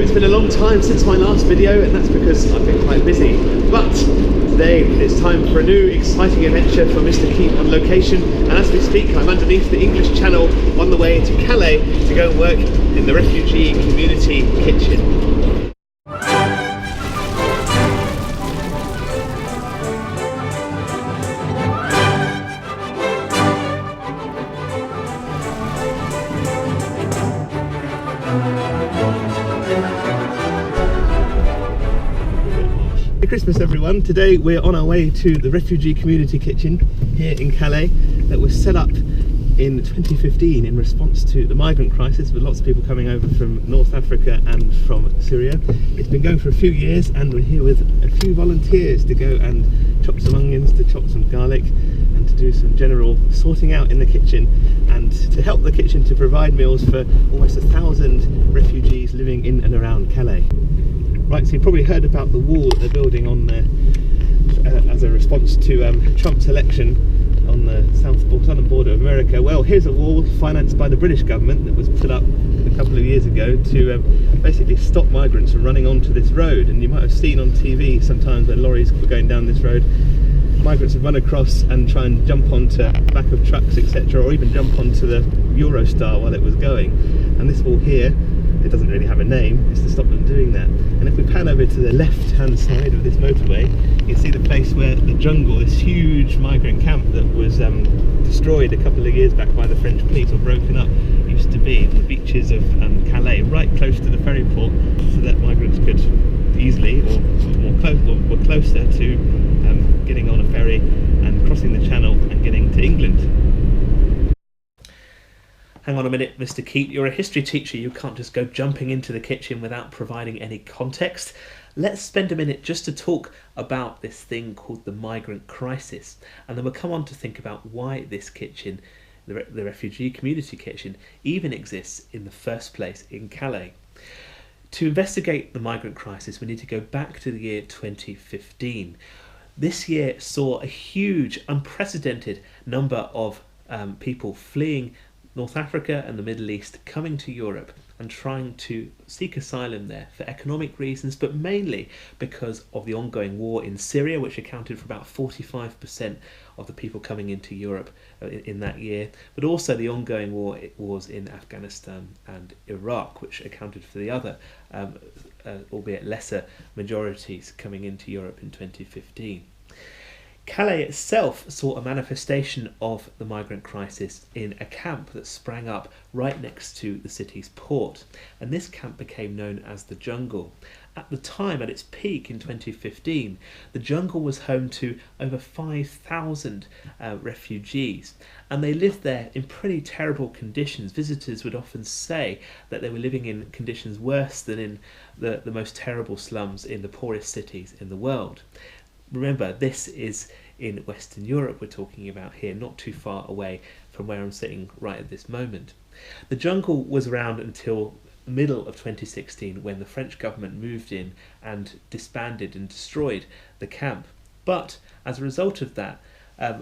it's been a long time since my last video, and that's because I've been quite busy. But today it's time for a new exciting adventure for Mr. Keet on location, and as we speak I'm underneath the English Channel on the way to Calais to go and work in the Refugee Community Kitchen. Merry Christmas everyone. Today we're on our way to the Refugee Community Kitchen here in Calais that was set up in 2015 in response to the migrant crisis, with lots of people coming over from North Africa and from Syria. It's been going for a few years and we're here with a few volunteers to go and chop some onions, to chop some garlic and to do some general sorting out in the kitchen, and to help the kitchen to provide meals for almost 1,000 refugees living in and around Calais. Right, so you probably heard about the wall that they're building on there as a response to Trump's election on the southern border of America. Well, here's a wall financed by the British government that was put up a couple of years ago to basically stop migrants from running onto this road. And you might have seen on TV sometimes when lorries were going down this road, migrants would run across and try and jump onto the back of trucks, etc., or even jump onto the Eurostar while it was going. And this wall here, it doesn't really have a name, it's to stop them doing that. And if we pan over to the left hand side of this motorway, you can see the place where the jungle, this huge migrant camp that was destroyed a couple of years back by the French police, or broken up, used to be on the beaches of Calais, right close to the ferry port, so that migrants could easily, or were closer to getting on a ferry and crossing the channel and getting to England. Hang on a minute, Mr. Keet, you're a history teacher, you can't just go jumping into the kitchen without providing any context. Let's spend a minute just to talk about this thing called the migrant crisis, and then we'll come on to think about why this kitchen, the Refugee Community Kitchen, even exists in the first place in Calais. To investigate the migrant crisis, we need to go back to the year 2015. This year saw a huge, unprecedented number of people fleeing North Africa and the Middle East, coming to Europe and trying to seek asylum there for economic reasons, but mainly because of the ongoing war in Syria, which accounted for about 45% of the people coming into Europe in that year, but also the ongoing wars in Afghanistan and Iraq, which accounted for the other, albeit lesser, majorities coming into Europe in 2015. Calais itself saw a manifestation of the migrant crisis in a camp that sprang up right next to the city's port, and this camp became known as the Jungle. At the time, at its peak in 2015, the Jungle was home to over 5,000 refugees, and they lived there in pretty terrible conditions. Visitors would often say that they were living in conditions worse than in the most terrible slums in the poorest cities in the world. Remember, this is in Western Europe we're talking about here, not too far away from where I'm sitting right at this moment. The Jungle was around until the middle of 2016, when the French government moved in and disbanded and destroyed the camp. But as a result of that,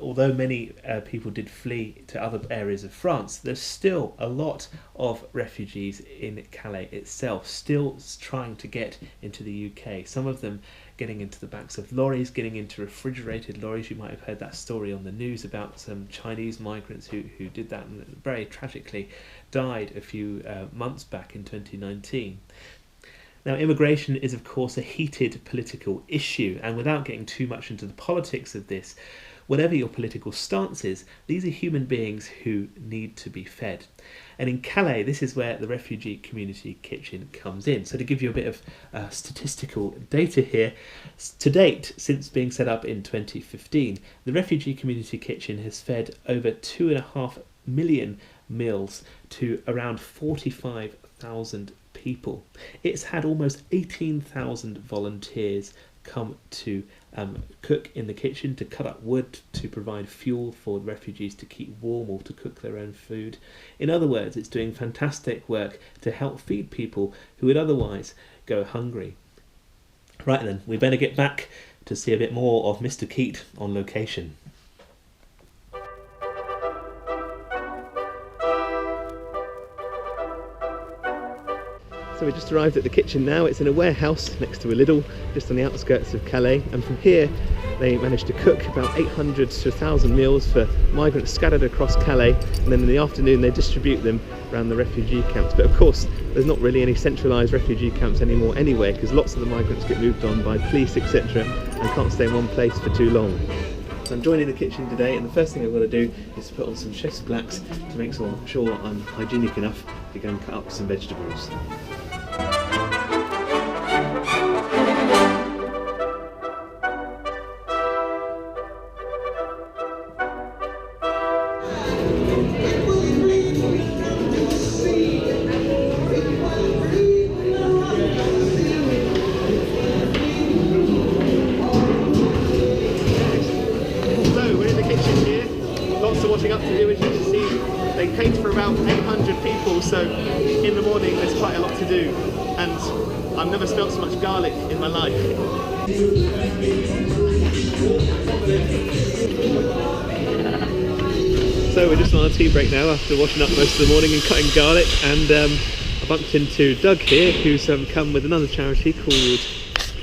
although many people did flee to other areas of France, there's still a lot of refugees in Calais itself, still trying to get into the UK. Some of them getting into the backs of lorries, getting into refrigerated lorries. You might have heard that story on the news about some Chinese migrants who did that and very tragically died a few months back in 2019. Now, immigration is of course a heated political issue, and without getting too much into the politics of this, whatever your political stance is, these are human beings who need to be fed. And in Calais, this is where the Refugee Community Kitchen comes in. So to give you a bit of statistical data here, to date, since being set up in 2015, the Refugee Community Kitchen has fed over 2.5 million meals to around 45,000 people. It's had almost 18,000 volunteers come to cook in the kitchen, to cut up wood, to provide fuel for refugees to keep warm or to cook their own food. In other words, it's doing fantastic work to help feed people who would otherwise go hungry. Right then, we better get back to see a bit more of Mr. Keet on location. So we just arrived at the kitchen now. It's in a warehouse next to a Lidl, just on the outskirts of Calais. And from here, they managed to cook about 800 to 1,000 meals for migrants scattered across Calais. And then in the afternoon, they distribute them around the refugee camps. But of course, there's not really any centralised refugee camps anymore anyway, because lots of the migrants get moved on by police, etc. and can't stay in one place for too long. So I'm joining the kitchen today, and the first thing I've got to do is put on some chef's blacks to make sure I'm hygienic enough to go and cut up some vegetables. Washing up to do, as you can see. They cater for about 800 people, so in the morning there's quite a lot to do, and I've never smelt so much garlic in my life. So we're just on a tea break now after washing up most of the morning and cutting garlic, and I bumped into Doug here, who's come with another charity called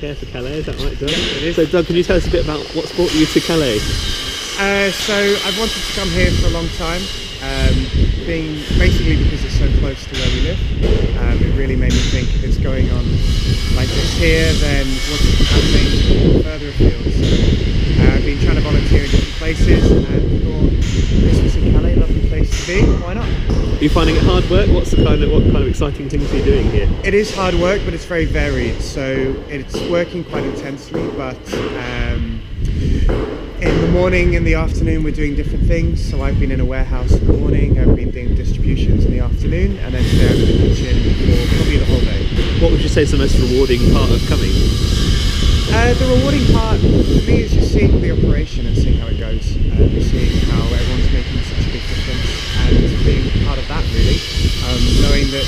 Care for Calais. Is that right, Doug? It is. So Doug, can you tell us a bit about what's brought you to Calais? So I've wanted to come here for a long time, basically because it's so close to where we live. It really made me think, if it's going on like this here, then what's happening further afield. So I've been trying to volunteer in different places and thought this was in Calais, lovely place to be, why not? Are you finding it hard work? What kind of exciting things are you doing here? It is hard work, but it's very varied. So it's working quite intensely, but in the morning, in the afternoon, we're doing different things. So I've been in a warehouse in the morning, I've been doing distributions in the afternoon, and then today I'm in the kitchen for probably the whole day. What would you say is the most rewarding part of coming? The rewarding part for me is just seeing the operation and seeing how it goes, seeing how everyone's making such a big difference, and being part of that really, knowing that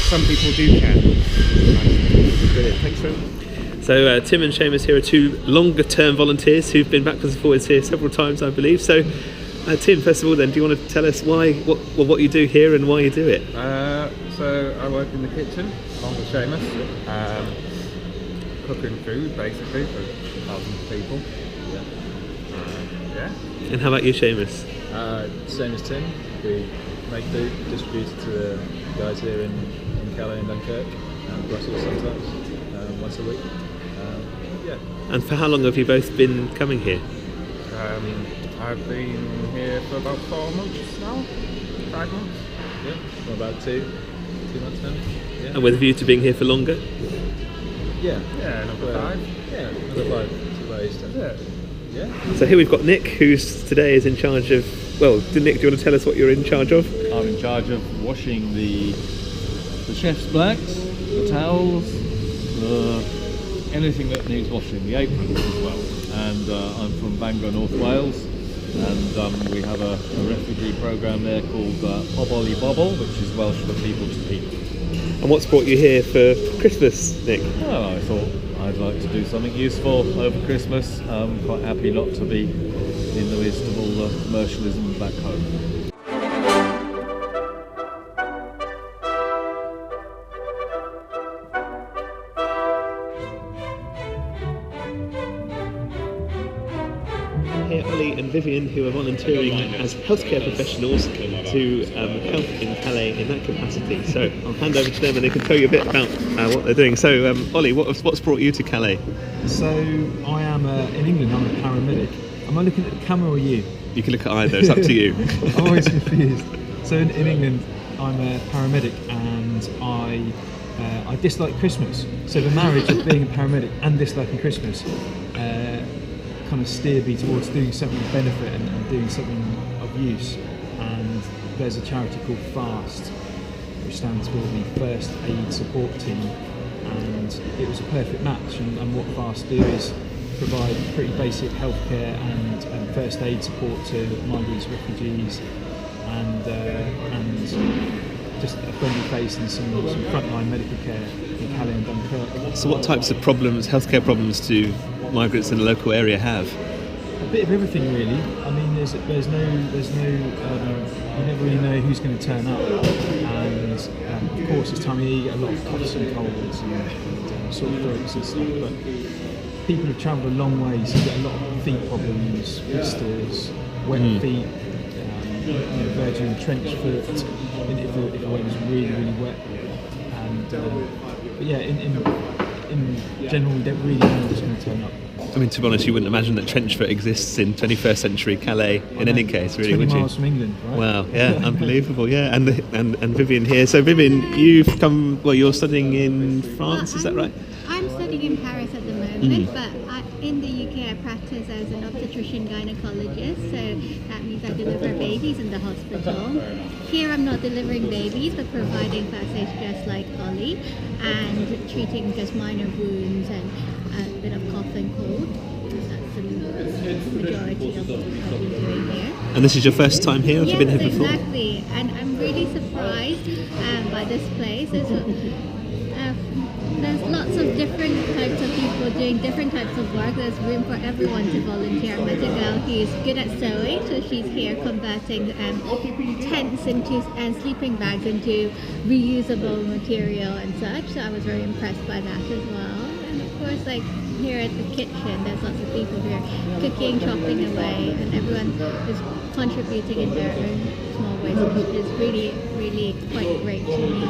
some people do care. Brilliant, thanks very much. So Tim and Seamus here are two longer term volunteers who've been backwards and forwards here several times, I believe. So Tim, first of all then, do you want to tell us what you do here and why you do it? So I work in the kitchen along with Seamus, cooking food basically for thousands of people. Yeah. And how about you, Seamus? Same as Tim, we make food, distribute it to the guys here in Calais and Dunkirk and Brussels sometimes, once a week. And for how long have you both been coming here? I've been here for about 4 months now, 5 months. Yeah, or about two months now. Yeah. And with a view to being here for longer? Yeah, Another 5. Yeah, another 5 to about Easter. Yeah. So here we've got Nick, who's today is in charge of. Well, Nick, do you want to tell us what you're in charge of? I'm in charge of washing the chef's blacks, the towels, anything that needs washing, the aprons as well. And I'm from Bangor, North Wales, and we have a refugee programme there called Bobble Bobble, which is Welsh for people to eat. And what's brought you here for Christmas, Nick? Well, I thought I'd like to do something useful over Christmas. I'm quite happy not to be in the midst of all the commercialism back home. Here, Ollie and Vivian, who are volunteering as healthcare professionals to help in Calais in that capacity. So I'll hand over to them and they can tell you a bit about what they're doing. So Ollie, what's brought you to Calais? So I am in England. I'm a paramedic. Am I looking at the camera or you? You can look at either. It's up to you. I'm always confused. So in England, I'm a paramedic, and I dislike Christmas. So the marriage of being a paramedic and disliking Christmas kind of steered me towards doing something of benefit and doing something of use. And there's a charity called FAST, which stands for the First Aid Support Team, and it was a perfect match. And what FAST do is provide pretty basic healthcare and first aid support to migrants, refugees, and just a friendly face and some frontline medical care in Calais and Dunkirk. So what types of problems, healthcare problems, do migrants in the local area have? A bit of everything really. I mean, there's no you never really know who's going to turn up, and of course, this time of year you get a lot of coughs and colds and sore throats and stuff. But people have travelled a long way, so you get a lot of feet problems, blisters, wet feet, virgin trench foot if the weather's really, really wet. And but yeah, in general, we don't really know what's going to turn up. I mean, to be honest, you wouldn't imagine that trench foot exists in 21st century Calais in any case, really, 20 would you? miles from England, right? Wow, yeah, unbelievable, yeah. And Vivian here. So Vivian, you've come, well, you're studying in France, is that right? I'm studying in Paris at the moment, but in the UK I practice as an obstetrician gynecologist, so that means I deliver babies in the hospital. Here I'm not delivering babies, but providing first aid just like Ollie, and treating just minor wounds and a bit of cough and cold. That's the majority of what we're doing here. And this is your first time here? Have you been here before? Exactly. And I'm really surprised by this place. There's lots of different types of people doing different types of work. There's room for everyone to volunteer. I met a girl who's good at sewing, so she's here converting tents and sleeping bags into reusable material and such. So I was very impressed by that as well. And of course, like here at the kitchen, there's lots of people here cooking, chopping away, and everyone is contributing in their own small ways, which is really, really quite great to me.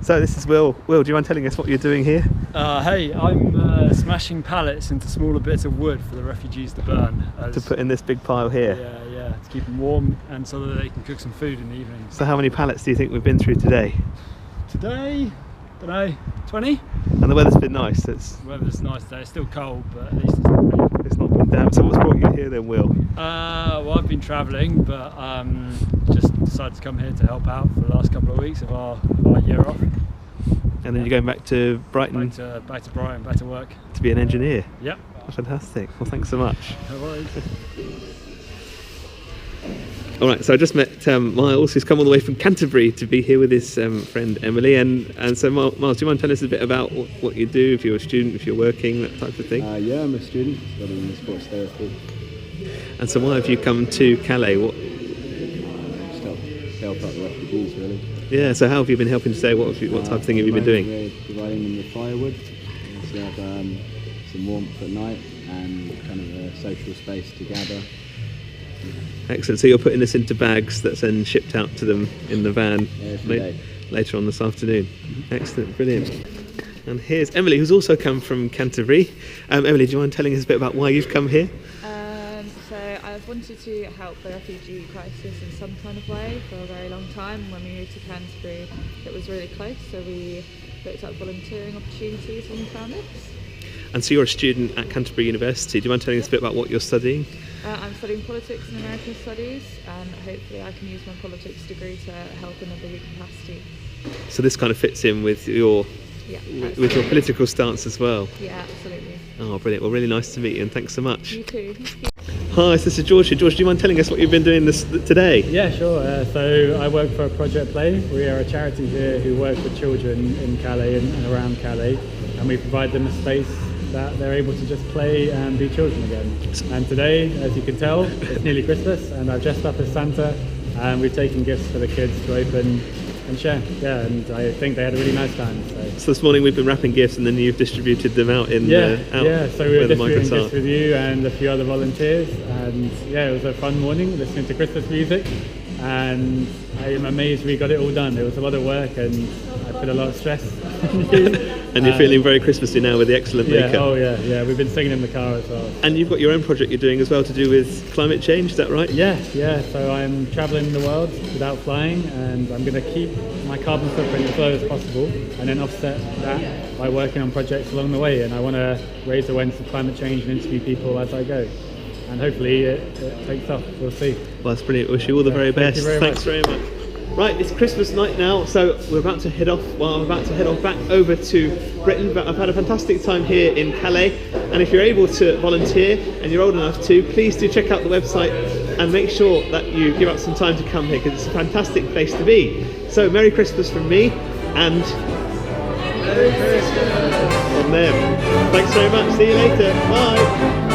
So this is Will. Will, do you mind telling us what you're doing here? Hey, I'm smashing pallets into smaller bits of wood for the refugees to burn. To put in this big pile here? Yeah, to keep them warm and so that they can cook some food in the evenings. So how many pallets do you think we've been through today? Today, don't know, 20? And the weather's been nice. The weather's nice today. It's still cold, but at least it's not been damp. So what's brought you here then, Will? Well, I've been travelling, but just decided to come here to help out for the last couple of weeks of our year off. And then you're going back to Brighton? Back to Brighton, back to work. To be an engineer? Yep. Oh, fantastic. Well, thanks so much. No worries. All right, so I just met Miles, who's come all the way from Canterbury to be here with his friend Emily. And so, Miles, do you mind telling us a bit about what you do, if you're a student, if you're working, that type of thing? Yeah, I'm a student studying sports therapy. And so why have you come to Calais? Just help out the refugees, really. Yeah, so how have you been helping today? What type of thing have you been doing? We're providing them with firewood, so they have some warmth at night and kind of a social space to gather. Excellent. So you're putting this into bags that's then shipped out to them in the van Day. later on this afternoon. Excellent, brilliant. And here's Emily, who's also come from Canterbury. Emily, do you mind telling us a bit about why you've come here? So I've wanted to help the refugee crisis in some kind of way for a very long time. When we moved to Canterbury, it was really close, so we looked at volunteering opportunities and we found this. And so you're a student at Canterbury University. Do you mind telling us a bit about what you're studying? I'm studying politics and American studies, and hopefully I can use my politics degree to help in a bigger capacity. So this kind of fits in with your political stance as well? Yeah, absolutely. Oh, brilliant. Well, really nice to meet you, and thanks so much. You too. Hi, so this is George here. George, do you mind telling us what you've been doing today? Yeah, sure. So I work for Project Play. We are a charity here who work with children in Calais and around Calais, and we provide them a space that they're able to just play and be children again. And today, as you can tell, it's nearly Christmas, and I've dressed up as Santa, and we've taken gifts for the kids to open and share. Yeah, and I think they had a really nice time. So this morning we've been wrapping gifts, and then you've distributed them out in so we were distributing gifts with you and a few other volunteers, and yeah, it was a fun morning listening to Christmas music, and I am amazed we got it all done. It was a lot of work, and I put a lot of stress on you. And you're feeling very Christmassy now with the excellent makeup. Oh yeah, we've been singing in the car as well. And you've got your own project you're doing as well to do with climate change, is that right? Yeah, so I'm travelling the world without flying, and I'm going to keep my carbon footprint as low as possible and then offset that by working on projects along the way. And I want to raise awareness of climate change and interview people as I go. And hopefully it takes off, we'll see. Well, that's brilliant. Wish you all the very best. Thanks very much. Right, it's Christmas night now, so we're about to head off. Well, I'm about to head off back over to Britain, but I've had a fantastic time here in Calais, and if you're able to volunteer and you're old enough to, please do check out the website and make sure that you give up some time to come here, because it's a fantastic place to be. So Merry Christmas from me, and Merry Christmas from them. Thanks very much, see you later, bye.